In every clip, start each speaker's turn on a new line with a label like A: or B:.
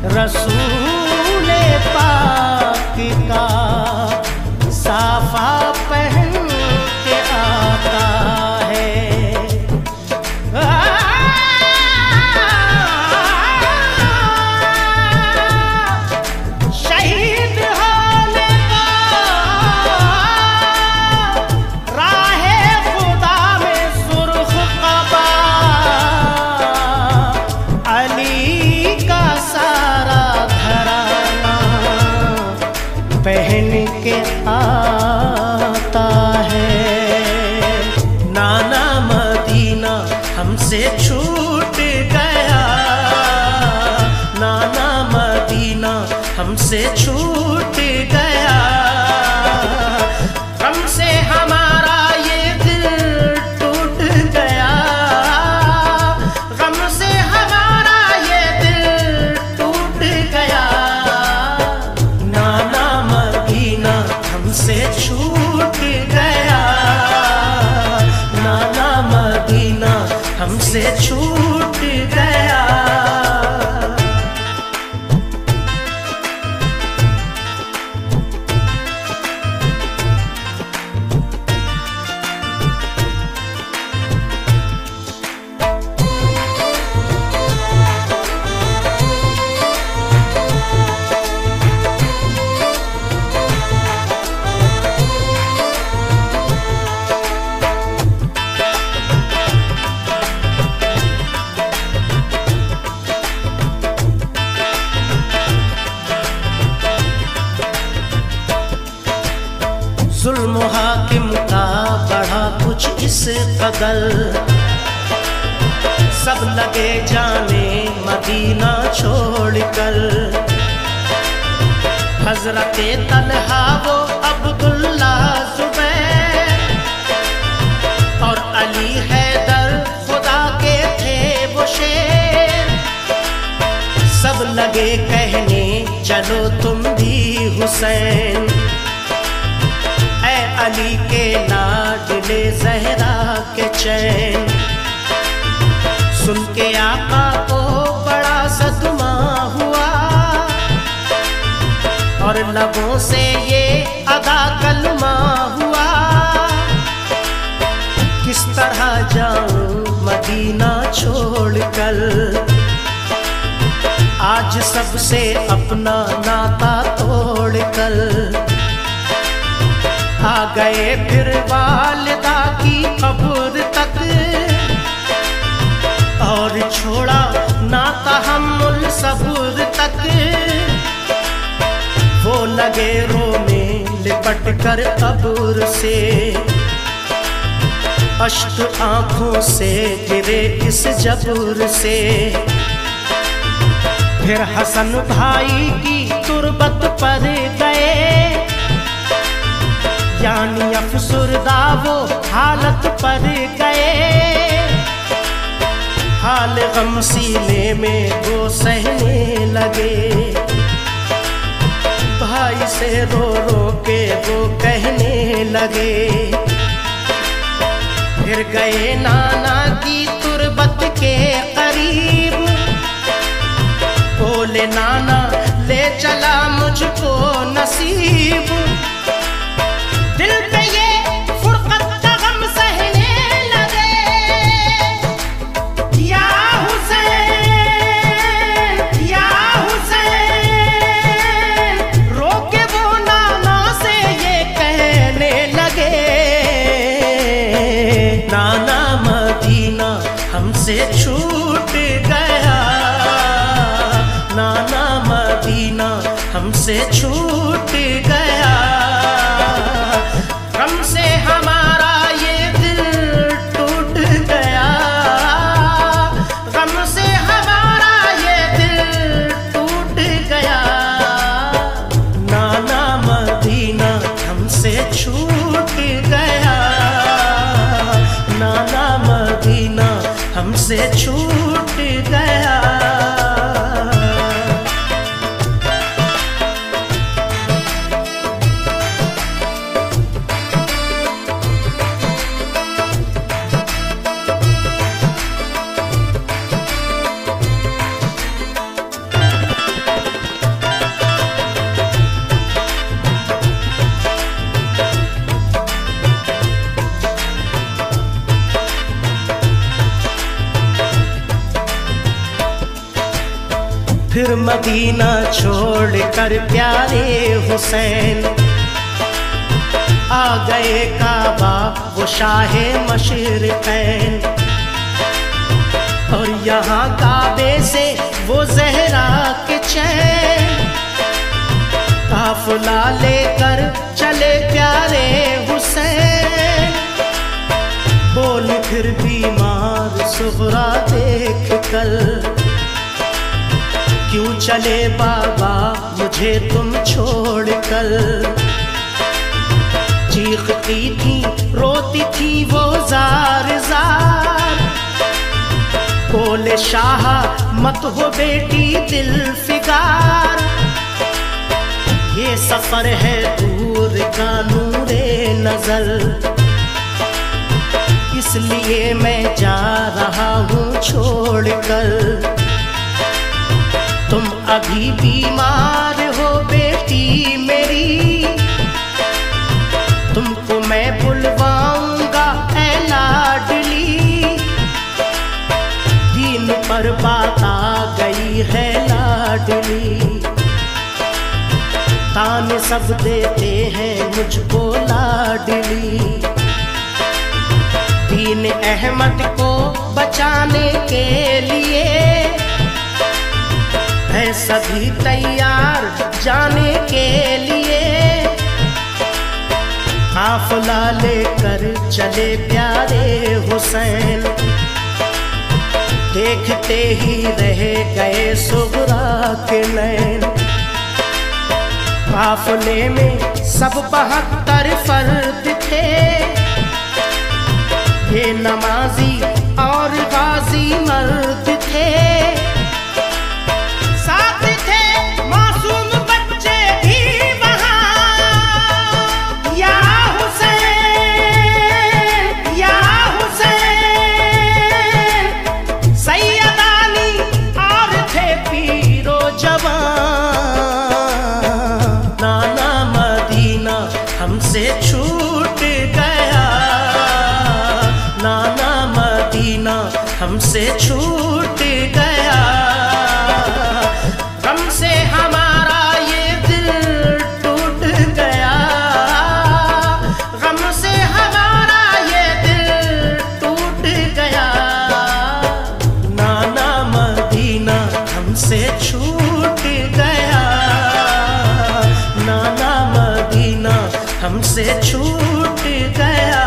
A: रसूले पाक का साफा पहन के आता है। शहीद होने का राहे खुदा में सुर्ख कबा अली का सारा घराना पहन के आता है। नाना मदीना हमसे छूट गया, नाना मदीना हमसे छूट गया। हमसे हमारा ये दिल टूट गया, गम से हमारा ये दिल टूट गया। नाना मदीना हमसे छूट गया, नाना मदीना हमसे छूट गया। जुल्म हाकिम का बढ़ा कुछ इस कदर, सब लगे जाने मदीना छोड़कर। हजरते तलहा वो अब्दुल्ला जुबैर और अली हैदर खुदा के थे वो शेर। सब लगे कहने चलो तुम भी हुसैन, अली के लाडले ज़हरा के चैन। सुन के आका को बड़ा सदमा हुआ और लबों से ये अदा कलमा हुआ। किस तरह जाऊं मदीना छोड़कर, आज सबसे अपना नाता तोड़कर। आ गए फिर वालिदा की कब्र तक और छोड़ा ना तहम्मुल सब्र तक। वो लगे रोने लिपट कर कब्र से, अश्क आंखों से गिरे इस जबर से। फिर हसन भाई की तुरबत पर गए, यानी अफसुरदा वो हालत पर गए। हाल गम सीने में वो सहने लगे, भाई से रो रो के वो कहने लगे। फिर गए नाना की तुरबत के करीब, बोले नाना ले चला मुझको नसीब। दिल पे ये फुरकत का गम सहने लगे, या हुसैन या हुसैन। रोके वो नाना से ये कहने लगे, नाना मदीना हमसे छूट गया, नाना मदीना हमसे छूट गया। हमसे हमारा ये दिल टूट गया, गम से हमारा ये दिल टूट गया। नाना मदीना हमसे छूट गया, नाना मदीना हमसे छूट गया। मदीना छोड़ कर प्यारे हुसैन आ गए काबा वो शाहे मशरिक़ैन। और यहाँ काबे से वो ज़हरा के चैन काफ़िला लेकर चले प्यारे हुसैन। बोल फिर बीमार सुग़रा देख कर, क्यों चले बाबा मुझे तुम छोड़ कर। चीखती थी रोती थी वो जार जार, बोले शाह मत हो बेटी दिल फिगार। ये सफर है दूर का नूरे नजर, इसलिए मैं जा रहा हूँ छोड़ कर। तुम अभी बीमार हो बेटी मेरी, तुमको मैं बुलवाऊंगा ऐ लाडली। दीन पर बात आ गई है लाडली, ताने सब देते हैं मुझको लाडली। दीन अहमद को बचाने के लिए है सभी तैयार जाने के लिए। काफ़िला लेकर चले प्यारे हुसैन, देखते ही रह गए सुग़रा के नैन। काफ़िले में सब 72 फर्द थे, ये नमाजी और गाजी मर्द थे। साथ थे मासूम बच्चे भी वहाँ, या हुसैन या हुसैन। सैयदानी और थे पीरो जवान। नाना मदीना हमसे छूट गया, नाना मदीना हमसे छूट गया। गम से हमारा ये दिल टूट गया, गम से हमारा ये दिल टूट गया। नाना मदीना हमसे छूट गया, नाना मदीना हमसे छूट गया।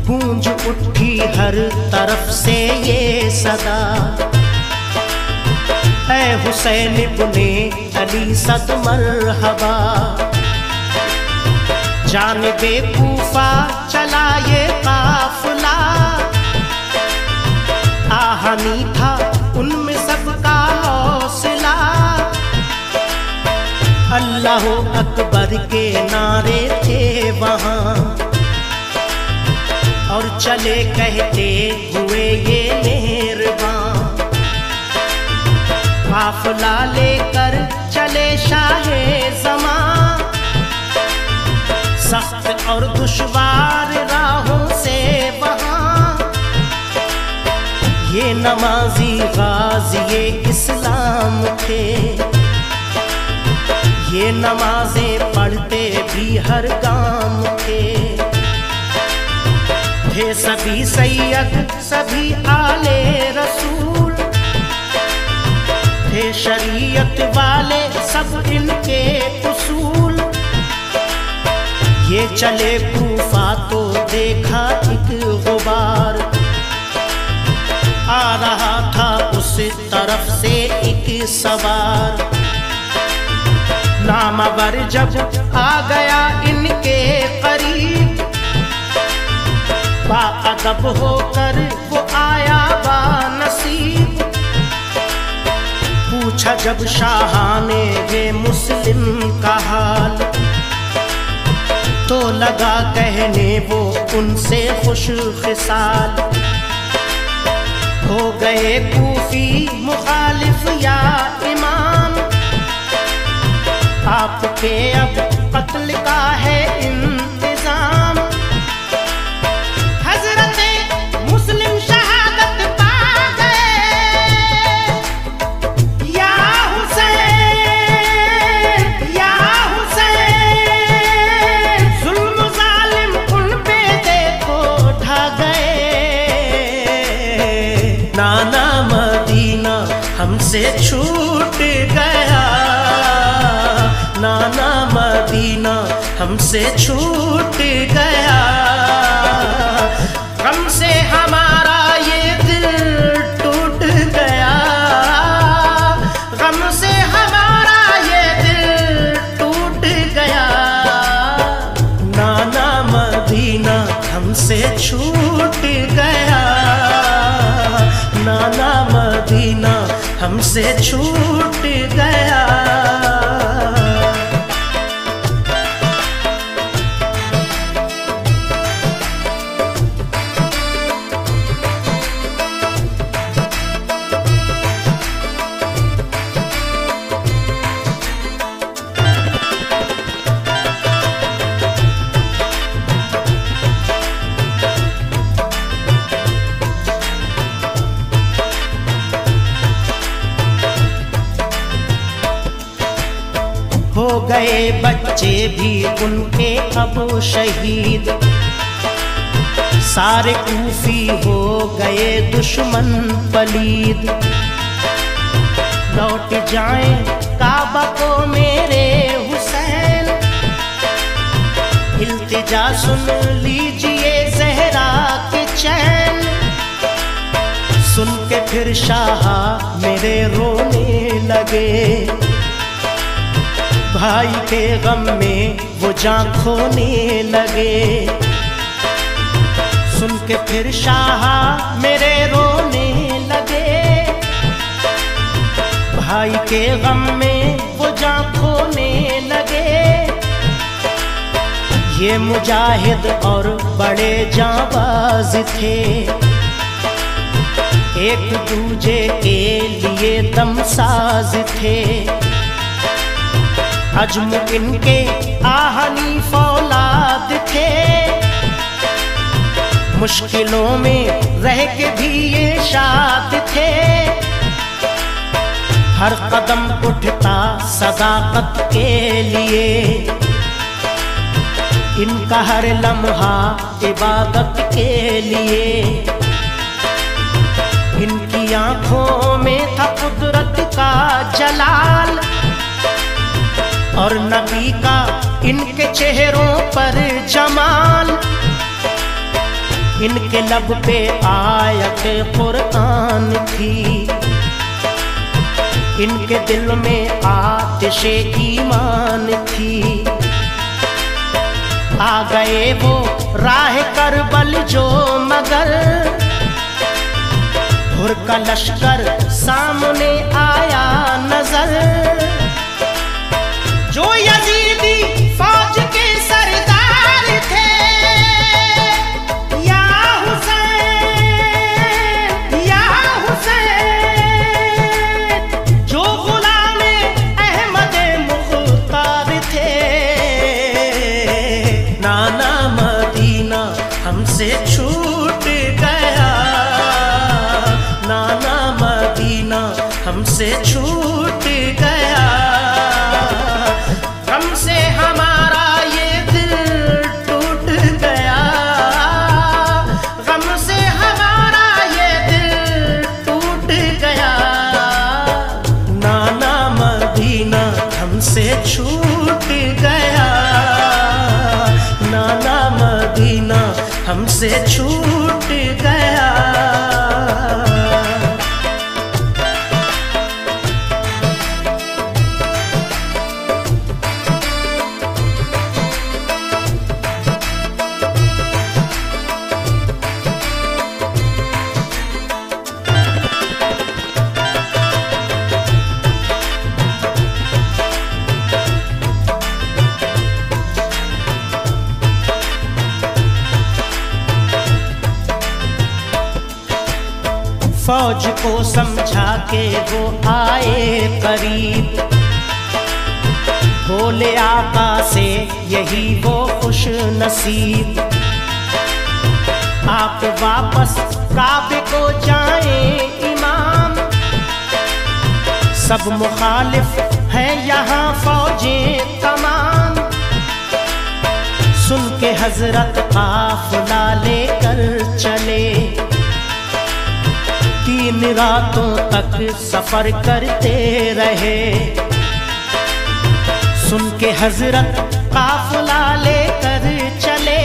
A: गूंज उठी हर तरफ से ये सदा, ऐ हुसैन इब्ने अली सद मरहबा। जानिबे कूफा चला ये काफ़िला, आहनी था उनमें सबका हौसला। अल्लाह अकबर के नारे थे वहाँ, और चले कहते हुए ये मेहरबान। काफ़िला लेकर चले शाहे ज़मां, सख्त और दुश्वार राहों से वहाँ। ये नमाजी गाज़ी इस्लाम थे, ये नमाज़ें पढ़ते भी हर गाम थे। थे सभी सैयद सभी आले रसूल, थे शरीयत वाले सब इनके उसूल। ये चले कूफा तो देखा एक गुबार, आ रहा था उस तरफ से एक सवार। नामवर जब आ गया इनके करीब, बाअदब होकर वो आया बानसीब। पूछ पूछा जब शाह ने वे मुस्लिम का हाल, तो लगा कहने वो उनसे खुश खिसाल। हो गए कूफी मुखालिफ या इमाम, आपके अब कत्ल का है इंतजाम। हजरते मुस्लिम शहादत पा गए, या हुसैन या हुसैन, जुल्म जालिम उन पे देखो ढा गए। नाना मदीना हमसे छूट गया, नाना मदीना हमसे छूट गया। गम से हमारा ये दिल टूट गया, गम से हमारा ये दिल टूट गया। नाना मदीना हमसे छूट गया, नाना मदीना हमसे छूट गया। हो गए बच्चे भी उनके अब शहीद, सारे कूफी हो गए दुश्मन पलीद। लौट जाएं काबा को मेरे हुसैन, इल्तिजा सुन लीजिए ज़हरा के चैन। सुन के फिर शाह मेरे रोने लगे, भाई के गम में वो जान खोने लगे। सुन के फिर शाह मेरे रोने लगे, भाई के गम में वो जान खोने लगे। ये मुजाहिद और बड़े जाबाज थे, एक दूजे के लिए दमसाज थे। अजम इनके आहनी फौलाद थे, मुश्किलों में रह के भी ये शाद थे। हर कदम उठता सदाकत के लिए, इनका हर लम्हा इबादत के लिए। इनकी आंखों में था कुदरत का जलाल, और नबी का इनके चेहरों पर जमाल। इनके लब पे आयत कुरान थी, इनके दिल में आतिशे ईमान थी। आ गए वो राह करबल जो मगर, हुर का लश्कर सामने आया नजर। जो यजीदी फौज के सरदार थे, या हुसैन या हुसैन, जो गुलामे अहमद मुख्तार थे। नाना मदीना हमसे छूट गया, नाना मदीना हमसे छूट गया। गम से हमारा ये दिल टूट गया, गम से हमारा ये दिल टूट गया। नाना मदीना हमसे छूट गया, नाना मदीना हमसे छूट गया। फौज को समझा के वो आए करीब, बोले आका से यही वो खुश नसीब, आप वापस काबे को जाएं इमाम, सब मुखालिफ है यहाँ फौजें तमाम। सुन के हजरत काफिला लेकर चले, 3 रातों तक सफर करते रहे। सुन के हजरत काफिला लेकर चले,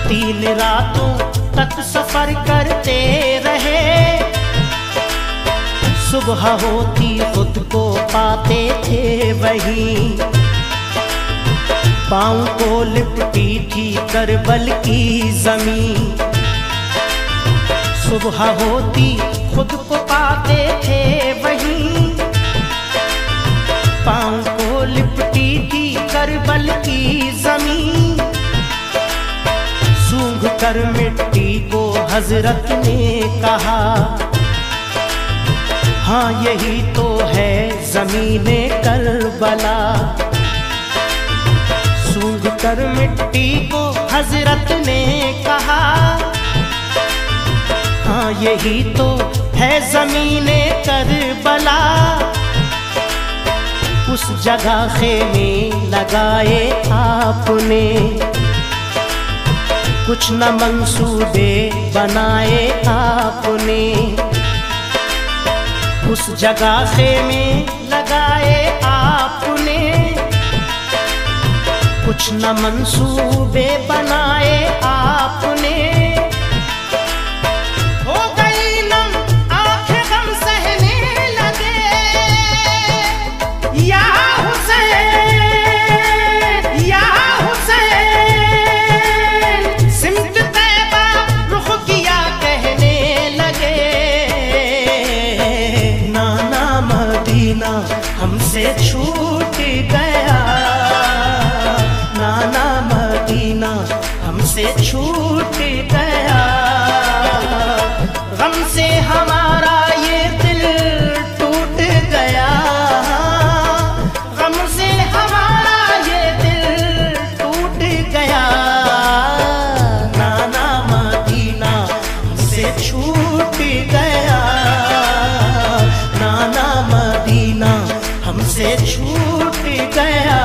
A: 3 रातों तक सफर करते रहे। सुबह होती खुद को पाते थे वहीं, पाँव को लिपटी थी करबल की जमीन। सुबह होती खुद को पाते थे वहीं, पाँव को लिपटी थी करबल की जमीन। सूंघ कर मिट्टी को हजरत ने कहा, हाँ यही तो है ज़मीने करबला। सूंघ कर मिट्टी को हजरत ने कहा, हाँ यही तो है ज़मीने करबला। उस जगह खेमे लगाए आपने, कुछ न मंसूबे बनाए आपने। उस जगह खेमे लगाए आपने, कुछ न मंसूबे बनाए आपने। हो गई नम आंखें गम सहने लगे, या हुसैन या हुसैन, सिमत तैबा रुख किया कहने लगे। नाना मदीना हमसे छूट गया, नाना मदीना हमसे छूट गया। गम से हमारा ये दिल टूट गया, गम से हमारा ये दिल टूट गया। नाना मदीना हमसे छूट गया, नाना मदीना हमसे छूट गया।